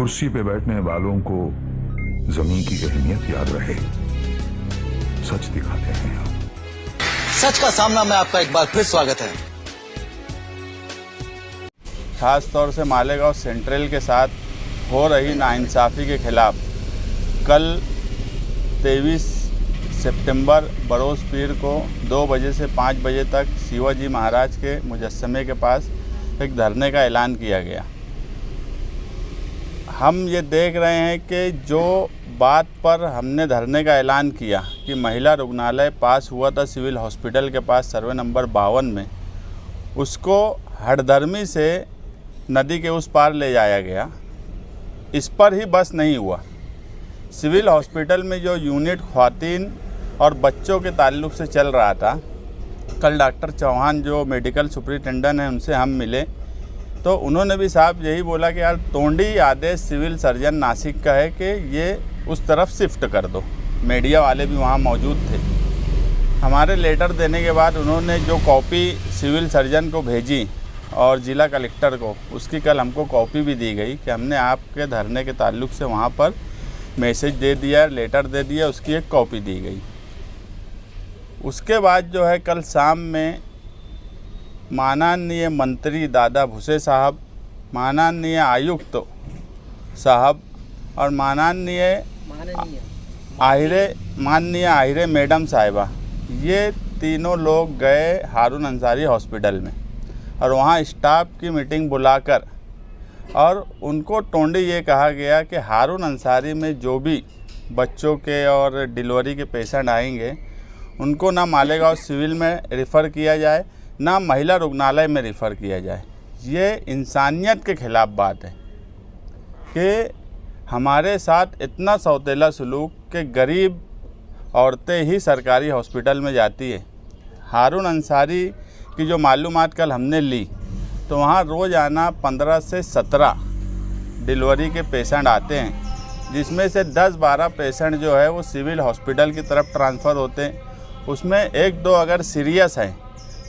कुर्सी पे बैठने वालों को जमीन की अहमियत याद रहे, सच दिखाते हैं हम। सच का सामना में आपका एक बार फिर स्वागत है। खास तौर से मालेगांव सेंट्रल के साथ हो रही नाइंसाफ़ी के खिलाफ कल 23 सितंबर बरोज़ पीर को 2 बजे से 5 बजे तक शिवाजी महाराज के मुजस्समे के पास एक धरने का ऐलान किया गया। हम ये देख रहे हैं कि जो बात पर हमने धरने का ऐलान किया कि महिला रुग्णालय पास हुआ था सिविल हॉस्पिटल के पास सर्वे नंबर 52 में, उसको हठधर्मी से नदी के उस पार ले जाया गया। इस पर ही बस नहीं हुआ, सिविल हॉस्पिटल में जो यूनिट ख्वातीन और बच्चों के ताल्लुक़ से चल रहा था, कल डॉक्टर चौहान जो मेडिकल सुपरिटेंडेंट हैं उनसे हम मिले तो उन्होंने भी साहब यही बोला कि यार तोंडी आदेश सिविल सर्जन नासिक का है कि ये उस तरफ शिफ्ट कर दो। मीडिया वाले भी वहाँ मौजूद थे। हमारे लेटर देने के बाद उन्होंने जो कॉपी सिविल सर्जन को भेजी और ज़िला कलेक्टर को, उसकी कल हमको कॉपी भी दी गई कि हमने आपके धरने के ताल्लुक़ से वहाँ पर मैसेज दे दिया, लेटर दे दिया, उसकी एक कॉपी दी गई। उसके बाद जो है कल शाम में माननीय मंत्री दादा भुसे साहब, माननीय आयुक्त साहब और माननीय आहिरे मैडम साहिबा, ये तीनों लोग गए हारून अंसारी हॉस्पिटल में और वहाँ स्टाफ की मीटिंग बुलाकर और उनको टोंडी ये कहा गया कि हारून अंसारी में जो भी बच्चों के और डिलीवरी के पेशेंट आएंगे उनको ना मालेगांव सिविल में रेफ़र किया जाए ना महिला रुग्णालय में रेफ़र किया जाए। ये इंसानियत के ख़िलाफ़ बात है कि हमारे साथ इतना सौतेला सलूक कि गरीब औरतें ही सरकारी हॉस्पिटल में जाती है। हारून अंसारी की जो मालूमात कल हमने ली तो वहाँ रोज़ाना 15 से 17 डिलीवरी के पेशेंट आते हैं, जिसमें से 10-12 पेशेंट जो है वो सिविल हॉस्पिटल की तरफ ट्रांसफ़र होते हैं। उसमें 1-2 अगर सीरियस हैं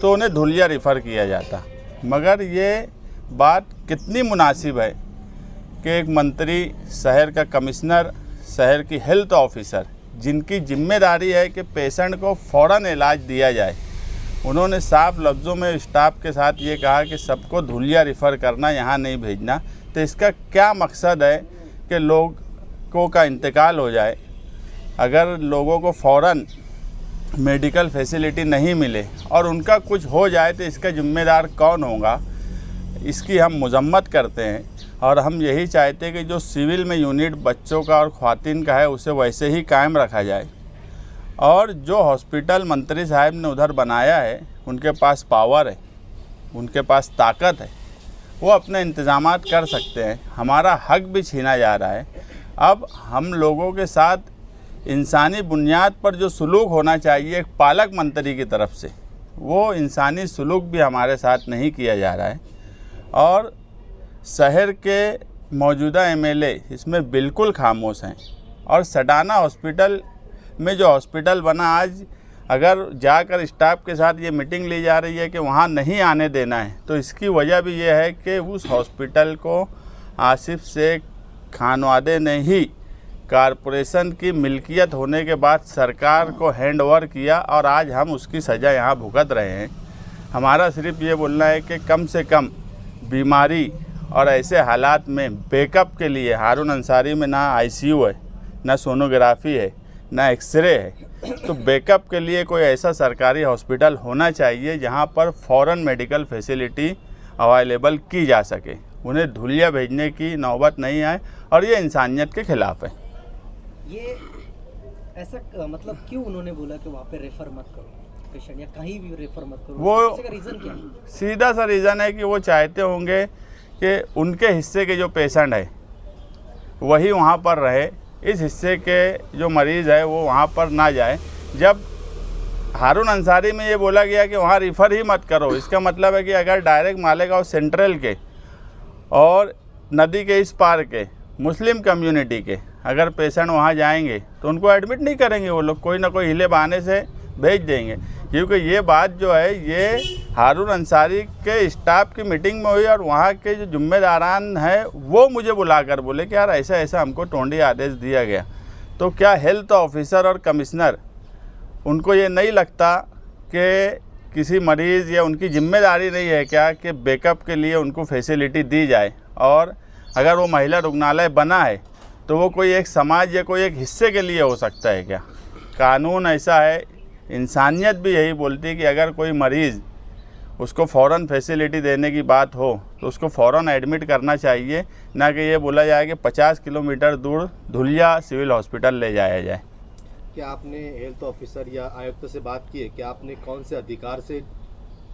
तो उन्हें धुलिया रेफ़र किया जाता। मगर ये बात कितनी मुनासिब है कि एक मंत्री, शहर का कमिश्नर, शहर की हेल्थ ऑफिसर, जिनकी जिम्मेदारी है कि पेशेंट को फ़ौरन इलाज दिया जाए, उन्होंने साफ लफ्ज़ों में स्टाफ के साथ ये कहा कि सबको धुलिया रेफ़र करना, यहाँ नहीं भेजना। तो इसका क्या मकसद है कि लोगों का इंतकाल हो जाए, अगर लोगों को फ़ौरन मेडिकल फैसिलिटी नहीं मिले और उनका कुछ हो जाए तो इसका ज़िम्मेदार कौन होगा? इसकी हम मजम्मत करते हैं और हम यही चाहते हैं कि जो सिविल में यूनिट बच्चों का और ख्वातीन का है उसे वैसे ही कायम रखा जाए। और जो हॉस्पिटल मंत्री साहब ने उधर बनाया है, उनके पास पावर है, उनके पास ताकत है, वो अपने इंतज़ामात कर सकते हैं। हमारा हक भी छीना जा रहा है। अब हम लोगों के साथ इंसानी बुनियाद पर जो सलूक होना चाहिए एक पालक मंत्री की तरफ से, वो इंसानी सलूक भी हमारे साथ नहीं किया जा रहा है। और शहर के मौजूदा एमएलए इसमें बिल्कुल खामोश हैं। और सडाना हॉस्पिटल में जो हॉस्पिटल बना, आज अगर जाकर स्टाफ के साथ ये मीटिंग ली जा रही है कि वहाँ नहीं आने देना है, तो इसकी वजह भी ये है कि उस हॉस्पिटल को आसिफ शेख खानवादे ने ही कारपोरेशन की मिल्कियत होने के बाद सरकार को हैंड ओवर किया और आज हम उसकी सज़ा यहाँ भुगत रहे हैं। हमारा सिर्फ ये बोलना है कि कम से कम बीमारी और ऐसे हालात में बैकअप के लिए हारून अंसारी में ना आईसीयू है, ना सोनोग्राफी है, ना एक्सरे है, तो बैकअप के लिए कोई ऐसा सरकारी हॉस्पिटल होना चाहिए जहाँ पर फ़ौरन मेडिकल फैसिलिटी अवेलेबल की जा सके। उन्हें धुलिया भेजने की नौबत नहीं आए और ये इंसानियत के ख़िलाफ़ है। ये ऐसा मतलब क्यों उन्होंने बोला कि वहाँ पे रेफ़र मत करो पेशेंट, या कहीं भी रेफ़र मत करो? वो का रीज़न क्या है? सीधा सा रीज़न है कि वो चाहते होंगे कि उनके हिस्से के जो पेशेंट है वही वहाँ पर रहे, इस हिस्से के जो मरीज़ है वो वहाँ पर ना जाए। जब हारून अंसारी में ये बोला गया कि वहाँ रेफ़र ही मत करो, इसका मतलब है कि अगर डायरेक्ट मालेगांव सेंट्रल के और नदी के इस पार के मुस्लिम कम्युनिटी के अगर पेशेंट वहाँ जाएंगे तो उनको एडमिट नहीं करेंगे, वो लोग कोई ना कोई हिले बहाने से भेज देंगे। क्योंकि ये बात जो है ये हारून अंसारी के स्टाफ की मीटिंग में हुई और वहाँ के जो जिम्मेदारान हैं वो मुझे बुलाकर बोले कि यार ऐसा ऐसा हमको टोंडी आदेश दिया गया। तो क्या हेल्थ ऑफिसर और कमिश्नर उनको ये नहीं लगता कि किसी मरीज़ या उनकी जिम्मेदारी नहीं है क्या कि बैकअप के लिए उनको फैसिलिटी दी जाए? और अगर वो महिला रुग्णालय बना है तो वो कोई एक समाज या कोई एक हिस्से के लिए हो सकता है क्या? कानून ऐसा है, इंसानियत भी यही बोलती है कि अगर कोई मरीज़ उसको फ़ौरन फैसिलिटी देने की बात हो तो उसको फ़ौरन एडमिट करना चाहिए, ना कि ये बोला जाए कि 50 किलोमीटर दूर धुलिया सिविल हॉस्पिटल ले जाया जाए। क्या आपने हेल्थ ऑफिसर या आयुक्त से बात की है? क्या आपने कौन से अधिकार से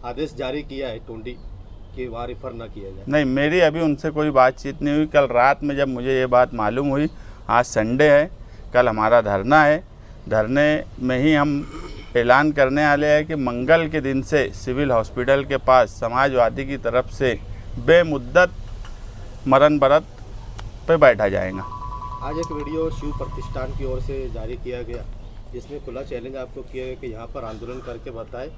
आदेश जारी किया है टोंडी कि वहाँ रिफ़र ना किया जाए? नहीं, मेरी अभी उनसे कोई बातचीत नहीं हुई। कल रात में जब मुझे ये बात मालूम हुई, आज संडे है, कल हमारा धरना है, धरने में ही हम ऐलान करने वाले हैं कि मंगल के दिन से सिविल हॉस्पिटल के पास समाजवादी की तरफ से बेमुद्दत मरण व्रत पे बैठा जाएगा। आज एक वीडियो शिव प्रतिष्ठान की ओर से जारी किया गया जिसमें खुला चैलेंज आपको किया गया कि यहाँ पर आंदोलन करके बताए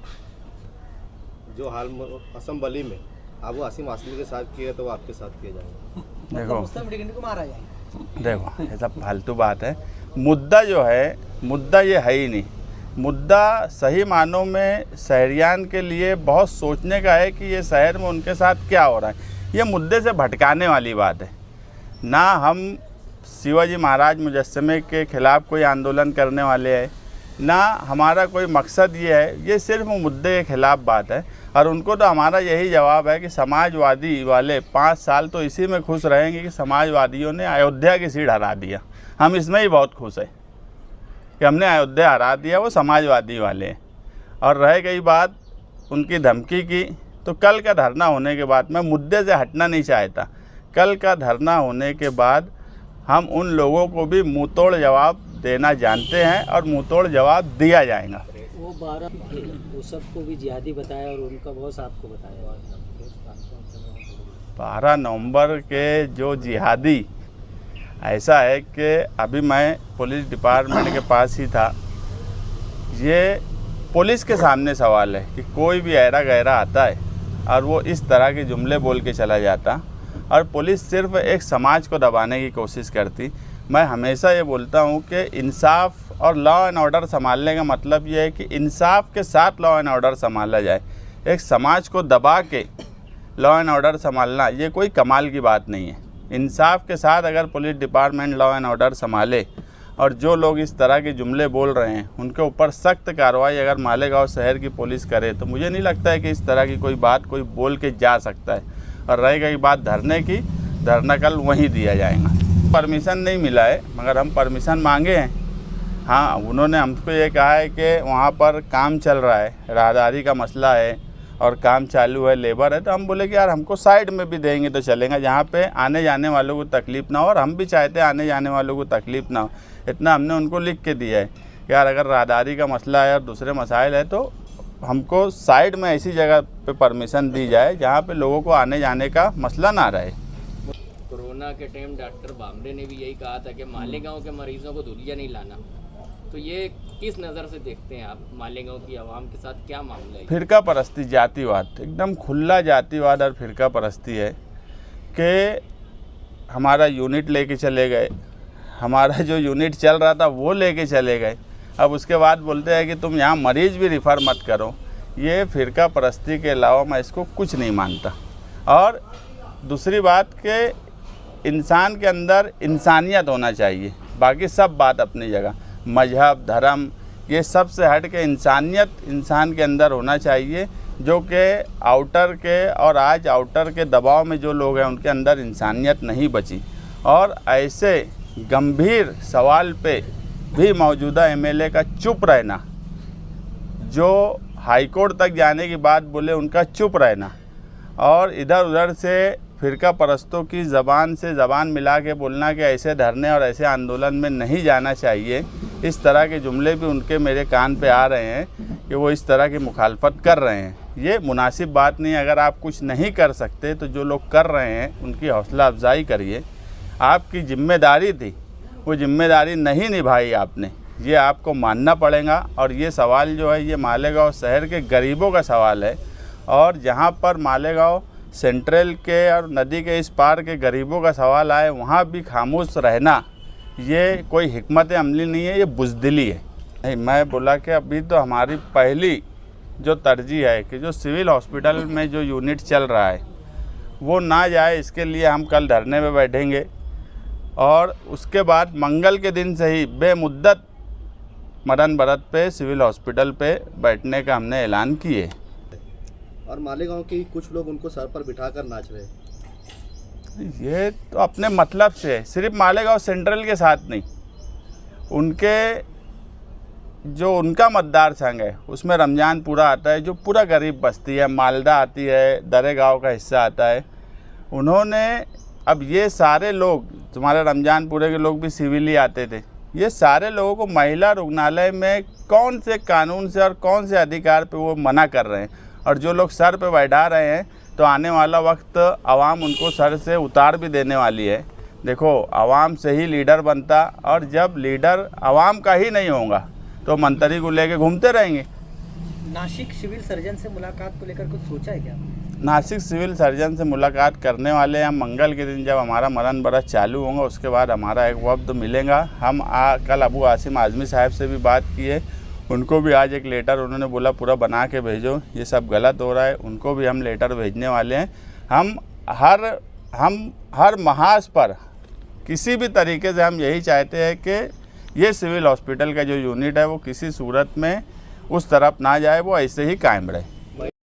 जो हाल असम्बली में आप वो आसिम आसमी के साथ किए तो वो आपके साथ किया जाएगा। देखो मुस्लिम डिग्निटी को मारा जाए। देखो ये सब फालतू बात है। मुद्दा जो है, मुद्दा ये है ही नहीं। मुद्दा सही मानों में शहरियान के लिए बहुत सोचने का है कि ये शहर में उनके साथ क्या हो रहा है। ये मुद्दे से भटकाने वाली बात है। ना हम शिवाजी महाराज मुजस्समे के ख़िलाफ़ कोई आंदोलन करने वाले हैं, ना हमारा कोई मकसद ये है। ये सिर्फ मुद्दे के ख़िलाफ़ बात है और उनको तो हमारा यही जवाब है कि समाजवादी वाले 5 साल तो इसी में खुश रहेंगे कि समाजवादियों ने अयोध्या की सीट हरा दिया। हम इसमें ही बहुत खुश हैं कि हमने अयोध्या हरा दिया, वो समाजवादी वाले हैं। और रह गई बात उनकी धमकी की, तो कल का धरना होने के बाद, मैं मुद्दे से हटना नहीं चाहता, कल का धरना होने के बाद हम उन लोगों को भी मुँह तोड़ जवाब देना जानते हैं और मुँह तोड़ जवाब दिया जाएगा। वो 12 थे, वो सबको भी जिहादी बताया और उनका बॉस आपको बताया। 12 नवंबर के जो जिहादी, ऐसा है कि अभी मैं पुलिस डिपार्टमेंट के पास ही था। ये पुलिस के सामने सवाल है कि कोई भी ऐरा गहरा आता है और वो इस तरह के जुमले बोल के चला जाता और पुलिस सिर्फ एक समाज को दबाने की कोशिश करती। मैं हमेशा ये बोलता हूँ कि इंसाफ और लॉ एंड ऑर्डर संभालने का मतलब ये है कि इंसाफ के साथ लॉ एंड ऑर्डर संभाला जाए। एक समाज को दबा के लॉ एंड ऑर्डर संभालना ये कोई कमाल की बात नहीं है। इंसाफ के साथ अगर police department law and order संभाले और जो लोग इस तरह के जुमले बोल रहे हैं उनके ऊपर सख्त कार्रवाई अगर मालेगांव शहर की पुलिस करे तो मुझे नहीं लगता है कि इस तरह की कोई बात कोई बोल के जा सकता है। और रह गई बात धरने की, धरना कल वहीं दिया जाएगा। परमिशन नहीं मिला है मगर हम परमिशन मांगे हैं। हाँ, उन्होंने हमको ये कहा है कि वहाँ पर काम चल रहा है, राहदारी का मसला है और काम चालू है, लेबर है। तो हम बोले कि यार हमको साइड में भी देंगे तो चलेगा, जहाँ पे आने जाने वालों को तकलीफ़ ना हो। और हम भी चाहते हैं आने जाने वालों को तकलीफ़ ना हो। इतना हमने उनको लिख के दिया है कि यार अगर राहदारी का मसला है और दूसरे मसाइल है तो हमको साइड में ऐसी जगह पे परमिशन दी जाए जहाँ पे लोगों को आने जाने का मसला ना रहे। कोरोना के टाइम डॉक्टर भामरे ने भी यही कहा था कि मालेगांव के मरीजों को धुलिया नहीं लाना। तो ये किस नज़र से देखते हैं आप? मालेगांव की आवाम के साथ क्या मामला है? फिरका परस्ती, जातिवाद, एकदम खुला जातिवाद और फिरका परस्ती है कि हमारा यूनिट लेके चले गए, हमारा जो यूनिट चल रहा था वो लेके चले गए। अब उसके बाद बोलते हैं कि तुम यहाँ मरीज़ भी रिफ़र मत करो। ये फिरका परस्ती के अलावा मैं इसको कुछ नहीं मानता। और दूसरी बात कि इंसान के अंदर इंसानियत होना चाहिए, बाकी सब बात अपनी जगह, मजहब, धर्म, ये सब से हट के इंसानियत इंसान के अंदर होना चाहिए, जो कि आउटर के और आज आउटर के दबाव में जो लोग हैं उनके अंदर इंसानियत नहीं बची। और ऐसे गंभीर सवाल पे भी मौजूदा एमएलए का चुप रहना, जो हाईकोर्ट तक जाने की बात बोले उनका चुप रहना, और इधर उधर से फिरका परस्तों की ज़बान से ज़बान मिला के बोलना कि ऐसे धरने और ऐसे आंदोलन में नहीं जाना चाहिए, इस तरह के जुमले भी उनके मेरे कान पे आ रहे हैं कि वो इस तरह की मुखालफत कर रहे हैं। ये मुनासिब बात नहीं है। अगर आप कुछ नहीं कर सकते तो जो लोग कर रहे हैं उनकी हौसला अफजाई करिए। आपकी जिम्मेदारी थी, वो जिम्मेदारी नहीं निभाई आपने, ये आपको मानना पड़ेगा। और ये सवाल जो है ये मालेगांव शहर के गरीबों का सवाल है और जहाँ पर मालेगांव सेंट्रल के और नदी के इस पार के गरीबों का सवाल आए वहाँ भी खामोश रहना, ये कोई हिकमत अमली नहीं है, ये बुज़दिली है। नहीं, मैं बोला कि अभी तो हमारी पहली जो तरजीह है कि जो सिविल हॉस्पिटल में जो यूनिट चल रहा है वो ना जाए, इसके लिए हम कल धरने में बैठेंगे और उसके बाद मंगल के दिन से ही बेमुद्दत मरण बरत पे सिविल हॉस्पिटल पे बैठने का हमने ऐलान किए। और मालेगांव के कुछ लोग उनको सर पर बिठाकर नाच रहे हैं। ये तो अपने मतलब से है, सिर्फ मालेगांव सेंट्रल के साथ नहीं, उनके जो उनका मतदार संघ है उसमें रमजानपुरा आता है, जो पूरा गरीब बस्ती है, मालदा आती है, दरेगांव का हिस्सा आता है। उन्होंने अब ये सारे लोग, तुम्हारे रमजानपुरे के लोग भी सिविल ही आते थे, ये सारे लोगों को महिला रुग्णालय में कौन से कानून से और कौन से अधिकार पे वो मना कर रहे हैं। और जो लोग सर पे बैठा रहे हैं तो आने वाला वक्त आवाम उनको सर से उतार भी देने वाली है। देखो, आवाम से ही लीडर बनता, और जब लीडर आवाम का ही नहीं होगा तो मंत्री को लेके घूमते रहेंगे। नासिक सिविल सर्जन से मुलाकात को लेकर कुछ सोचा है क्या? नासिक सिविल सर्जन से मुलाकात करने वाले हम मंगल के दिन, जब हमारा मरण बरस चालू होगा उसके बाद हमारा एक वफ्द मिलेगा। हम कल अबू आसिम आज़मी साहब से भी बात की है, उनको भी आज एक लेटर उन्होंने बोला पूरा बना के भेजो, ये सब गलत हो रहा है, उनको भी हम लेटर भेजने वाले हैं। हम हर महाज पर किसी भी तरीके से हम यही चाहते हैं कि ये सिविल हॉस्पिटल का जो यूनिट है वो किसी सूरत में उस तरफ ना जाए, वो ऐसे ही कायम रहे।